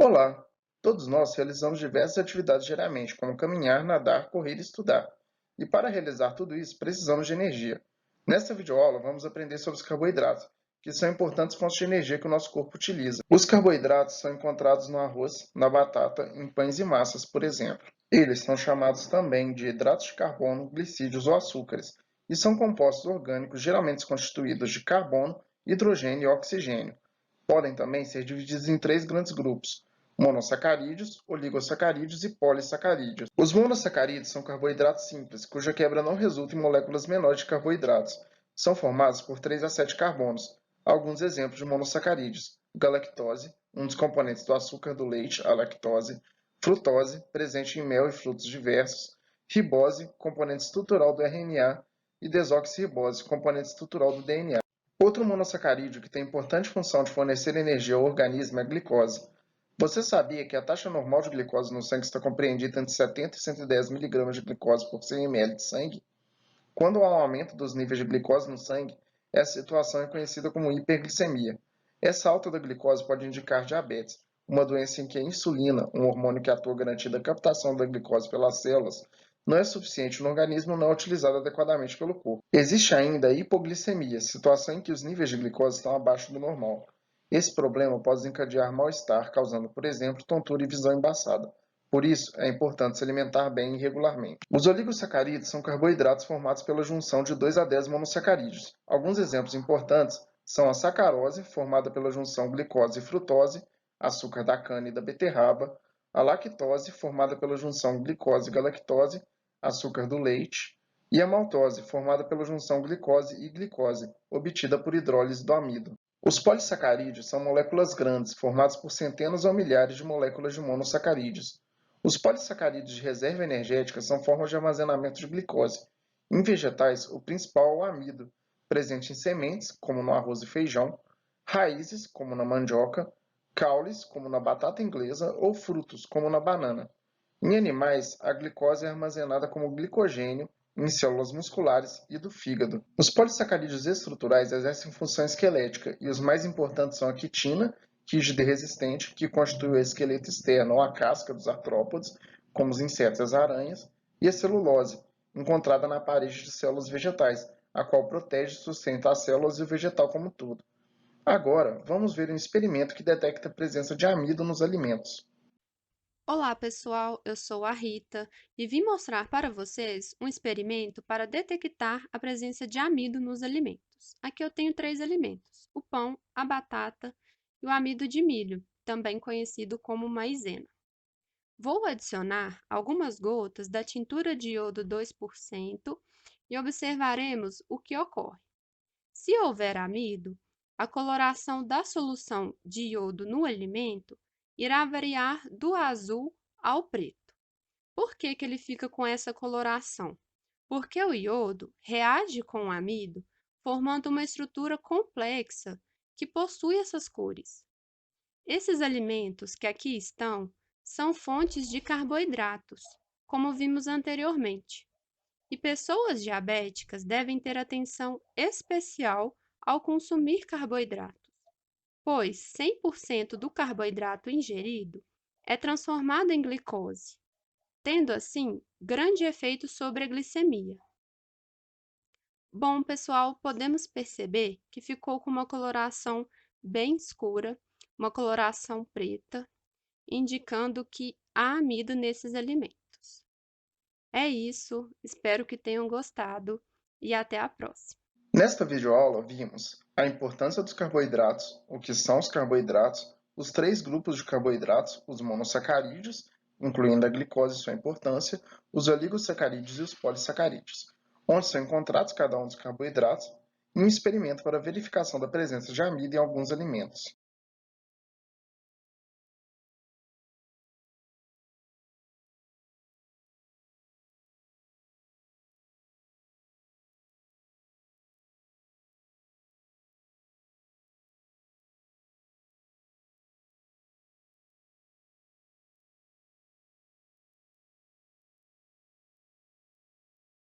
Olá! Todos nós realizamos diversas atividades diariamente, como caminhar, nadar, correr e estudar. E para realizar tudo isso, precisamos de energia. Nesta videoaula, vamos aprender sobre os carboidratos, que são importantes fontes de energia que o nosso corpo utiliza. Os carboidratos são encontrados no arroz, na batata, em pães e massas, por exemplo. Eles são chamados também de hidratos de carbono, glicídios ou açúcares, e são compostos orgânicos geralmente constituídos de carbono, hidrogênio e oxigênio. Podem também ser divididos em três grandes grupos: monossacarídeos, oligosacarídeos e polissacarídeos. Os monossacarídeos são carboidratos simples, cuja quebra não resulta em moléculas menores de carboidratos. São formados por 3 a 7 carbonos. Alguns exemplos de monossacarídeos: galactose, um dos componentes do açúcar do leite, a lactose; frutose, presente em mel e frutos diversos; ribose, componente estrutural do RNA; e desoxirribose, componente estrutural do DNA. Outro monossacarídeo que tem importante função de fornecer energia ao organismo é a glicose. Você sabia que a taxa normal de glicose no sangue está compreendida entre 70 e 110 mg de glicose por 100 ml de sangue? Quando há um aumento dos níveis de glicose no sangue, essa situação é conhecida como hiperglicemia. Essa alta da glicose pode indicar diabetes, uma doença em que a insulina, um hormônio que atua garantindo a captação da glicose pelas células, não é suficiente no organismo, não é utilizado adequadamente pelo corpo. Existe ainda a hipoglicemia, situação em que os níveis de glicose estão abaixo do normal. Esse problema pode desencadear mal-estar, causando, por exemplo, tontura e visão embaçada. Por isso, é importante se alimentar bem e regularmente. Os oligosacarídeos são carboidratos formados pela junção de 2 a 10 monossacarídeos. Alguns exemplos importantes são a sacarose, formada pela junção glicose e frutose, açúcar da cana e da beterraba; a lactose, formada pela junção glicose e galactose, açúcar do leite; e a maltose, formada pela junção glicose e glicose, obtida por hidrólise do amido. Os polissacarídeos são moléculas grandes, formadas por centenas ou milhares de moléculas de monossacarídeos. Os polissacarídeos de reserva energética são formas de armazenamento de glicose. Em vegetais, o principal é o amido, presente em sementes, como no arroz e feijão; raízes, como na mandioca; caules, como na batata inglesa; ou frutos, como na banana. Em animais, a glicose é armazenada como glicogênio em células musculares e do fígado. Os polissacarídeos estruturais exercem função esquelética, e os mais importantes são a quitina, rígida e resistente, que constitui o esqueleto externo ou a casca dos artrópodes, como os insetos e as aranhas; e a celulose, encontrada na parede de células vegetais, a qual protege e sustenta as células e o vegetal como um todo. Agora, vamos ver um experimento que detecta a presença de amido nos alimentos. Olá, pessoal. Eu sou a Rita e vim mostrar para vocês um experimento para detectar a presença de amido nos alimentos. Aqui eu tenho três alimentos: o pão, a batata e o amido de milho, também conhecido como maizena. Vou adicionar algumas gotas da tintura de iodo 2% e observaremos o que ocorre. Se houver amido, a coloração da solução de iodo no alimento irá variar do azul ao preto. Por que que ele fica com essa coloração? Porque o iodo reage com o amido, formando uma estrutura complexa que possui essas cores. Esses alimentos que aqui estão são fontes de carboidratos, como vimos anteriormente. E pessoas diabéticas devem ter atenção especial ao consumir carboidratos, pois 100% do carboidrato ingerido é transformado em glicose, tendo assim grande efeito sobre a glicemia. Bom, pessoal, podemos perceber que ficou com uma coloração bem escura, uma coloração preta, indicando que há amido nesses alimentos. É isso, espero que tenham gostado e até a próxima. Nesta videoaula, vimos a importância dos carboidratos, o que são os carboidratos, os três grupos de carboidratos: os monossacarídeos, incluindo a glicose e sua importância; os oligosacarídeos e os polissacarídeos, onde são encontrados cada um dos carboidratos; e um experimento para verificação da presença de amido em alguns alimentos.